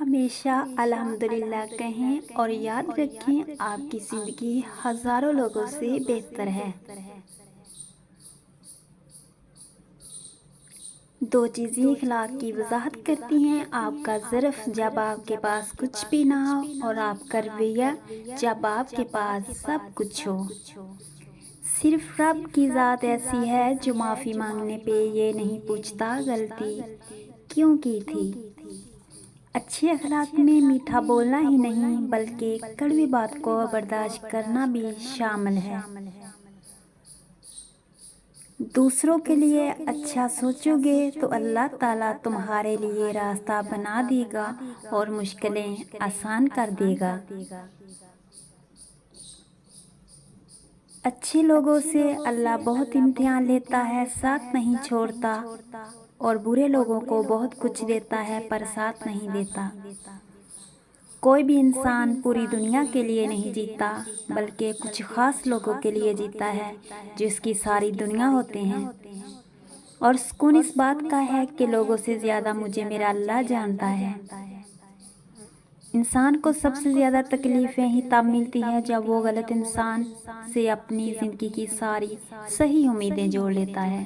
ہمیشہ الحمدللہ کہیں اور یاد رکھیں آپ کی زندگی ہزاروں لوگوں سے بہتر ہے۔ دو چیزیں اخلاق کی وضاحت کرتی ہیں: آپ کا ظرف جب آپ کے پاس کچھ بھی نہ ہو، اور آپ کا رویہ جب آپ کے پاس سب کچھ ہو۔ صرف رب کی ذات ایسی ہے جو معافی مانگنے پہ یہ نہیں پوچھتا غلطی کیوں کی تھی۔ اچھے اخلاق میں میٹھا بولنا ہی نہیں بلکہ کڑوی بات کو برداشت کرنا بھی شامل ہے۔ دوسروں کے لیے اچھا سوچو گے تو اللہ تعالیٰ تمہارے لیے راستہ بنا دے گا اور مشکلیں آسان کر دے گا۔ اچھے لوگوں سے اللہ بہت امتحان لیتا ہے، ساتھ نہیں چھوڑتا، اور برے لوگوں کو بہت کچھ دیتا ہے پر ساتھ نہیں دیتا۔ کوئی بھی انسان پوری دنیا کے لیے نہیں جیتا بلکہ کچھ خاص لوگوں کے لیے جیتا ہے جو اس کی ساری دنیا ہوتے ہیں، اور سکون اس بات کا ہے کہ لوگوں سے زیادہ مجھے میرا اللہ جانتا ہے۔ انسان کو سب سے زیادہ تکلیفیں ہی تب ملتی ہیں جب وہ غلط انسان سے اپنی زندگی کی ساری صحیح امیدیں جوڑ لیتا ہے۔